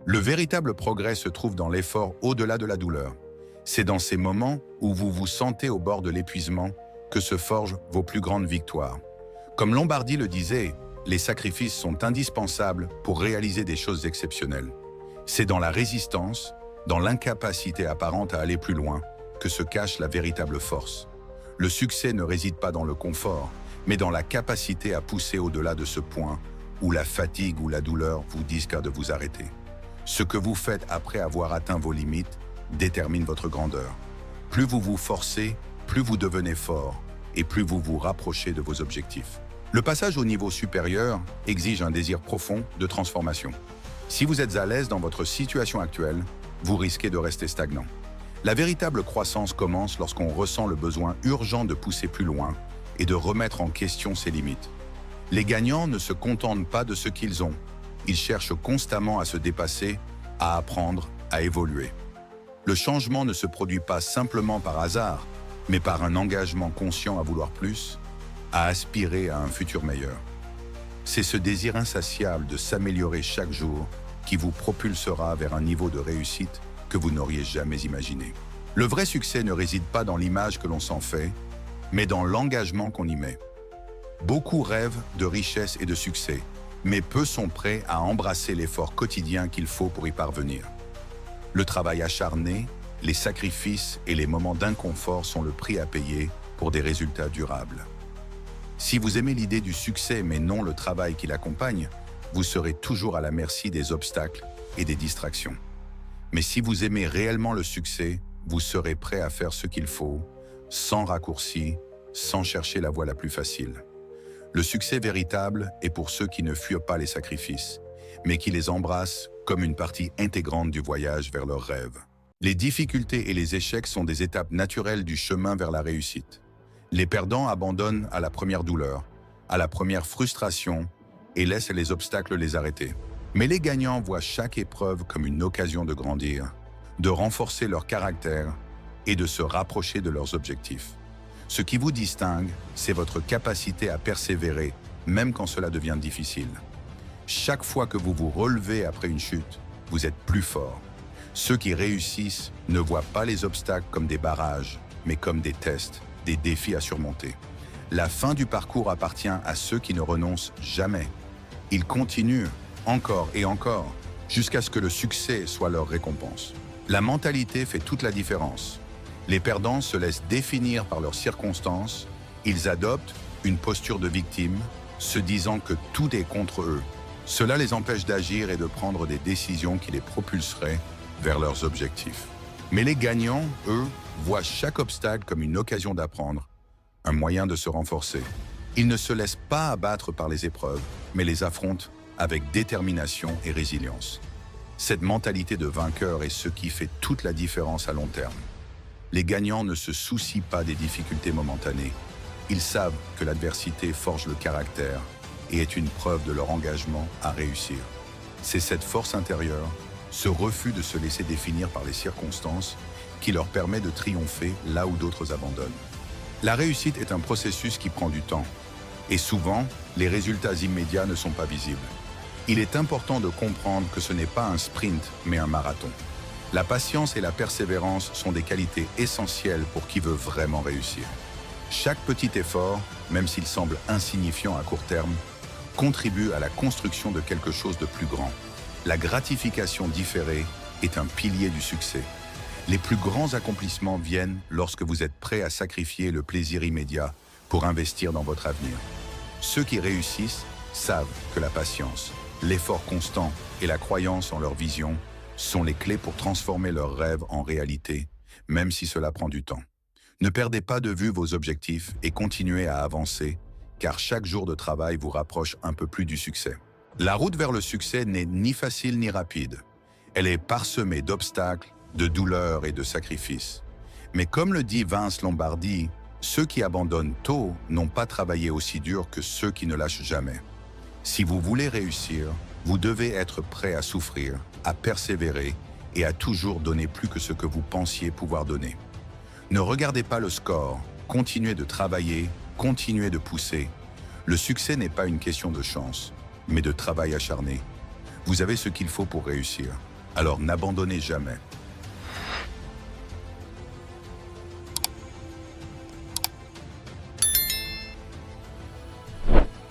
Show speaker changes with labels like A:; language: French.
A: Le véritable progrès se trouve dans l'effort au-delà de la douleur. C'est dans ces moments où vous vous sentez au bord de l'épuisement que se forgent vos plus grandes victoires. Comme Lombardi le disait, les sacrifices sont indispensables pour réaliser des choses exceptionnelles. C'est dans la résistance, dans l'incapacité apparente à aller plus loin, que se cache la véritable force. Le succès ne réside pas dans le confort, mais dans la capacité à pousser au-delà de ce point où la fatigue ou la douleur vous disent de vous arrêter. Ce que vous faites après avoir atteint vos limites détermine votre grandeur. Plus vous vous forcez, plus vous devenez fort et plus vous vous rapprochez de vos objectifs. Le passage au niveau supérieur exige un désir profond de transformation. Si vous êtes à l'aise dans votre situation actuelle, vous risquez de rester stagnant. La véritable croissance commence lorsqu'on ressent le besoin urgent de pousser plus loin et de remettre en question ses limites. Les gagnants ne se contentent pas de ce qu'ils ont. Ils cherchent constamment à se dépasser, à apprendre, à évoluer. Le changement ne se produit pas simplement par hasard, mais par un engagement conscient à vouloir plus, à aspirer à un futur meilleur. C'est ce désir insatiable de s'améliorer chaque jour qui vous propulsera vers un niveau de réussite que vous n'auriez jamais imaginé. Le vrai succès ne réside pas dans l'image que l'on s'en fait, mais dans l'engagement qu'on y met. Beaucoup rêvent de richesse et de succès, mais peu sont prêts à embrasser l'effort quotidien qu'il faut pour y parvenir. Le travail acharné, les sacrifices et les moments d'inconfort sont le prix à payer pour des résultats durables. Si vous aimez l'idée du succès mais non le travail qui l'accompagne, vous serez toujours à la merci des obstacles et des distractions. Mais si vous aimez réellement le succès, vous serez prêt à faire ce qu'il faut, sans raccourci, sans chercher la voie la plus facile. Le succès véritable est pour ceux qui ne fuient pas les sacrifices, mais qui les embrassent comme une partie intégrante du voyage vers leurs rêves. Les difficultés et les échecs sont des étapes naturelles du chemin vers la réussite. Les perdants abandonnent à la première douleur, à la première frustration et laissent les obstacles les arrêter. Mais les gagnants voient chaque épreuve comme une occasion de grandir, de renforcer leur caractère et de se rapprocher de leurs objectifs. Ce qui vous distingue, c'est votre capacité à persévérer, même quand cela devient difficile. Chaque fois que vous vous relevez après une chute, vous êtes plus fort. Ceux qui réussissent ne voient pas les obstacles comme des barrages, mais comme des tests, des défis à surmonter. La fin du parcours appartient à ceux qui ne renoncent jamais. Ils continuent encore et encore, jusqu'à ce que le succès soit leur récompense. La mentalité fait toute la différence. Les perdants se laissent définir par leurs circonstances, ils adoptent une posture de victime, se disant que tout est contre eux. Cela les empêche d'agir et de prendre des décisions qui les propulseraient vers leurs objectifs. Mais les gagnants, eux, voient chaque obstacle comme une occasion d'apprendre, un moyen de se renforcer. Ils ne se laissent pas abattre par les épreuves, mais les affrontent avec détermination et résilience. Cette mentalité de vainqueur est ce qui fait toute la différence à long terme. Les gagnants ne se soucient pas des difficultés momentanées. Ils savent que l'adversité forge le caractère et est une preuve de leur engagement à réussir. C'est cette force intérieure, ce refus de se laisser définir par les circonstances, qui leur permet de triompher là où d'autres abandonnent. La réussite est un processus qui prend du temps, et souvent, les résultats immédiats ne sont pas visibles. Il est important de comprendre que ce n'est pas un sprint, mais un marathon. La patience et la persévérance sont des qualités essentielles pour qui veut vraiment réussir. Chaque petit effort, même s'il semble insignifiant à court terme, contribue à la construction de quelque chose de plus grand. La gratification différée est un pilier du succès. Les plus grands accomplissements viennent lorsque vous êtes prêt à sacrifier le plaisir immédiat pour investir dans votre avenir. Ceux qui réussissent savent que la patience, l'effort constant et la croyance en leur vision sont les clés pour transformer leurs rêves en réalité, même si cela prend du temps. Ne perdez pas de vue vos objectifs et continuez à avancer, car chaque jour de travail vous rapproche un peu plus du succès. La route vers le succès n'est ni facile ni rapide. Elle est parsemée d'obstacles, de douleurs et de sacrifices. Mais comme le dit Vince Lombardi, ceux qui abandonnent tôt n'ont pas travaillé aussi dur que ceux qui ne lâchent jamais. Si vous voulez réussir, vous devez être prêt à souffrir, à persévérer et à toujours donner plus que ce que vous pensiez pouvoir donner. Ne regardez pas le score, continuez de travailler, continuez de pousser. Le succès n'est pas une question de chance, mais de travail acharné. Vous avez ce qu'il faut pour réussir. Alors n'abandonnez jamais.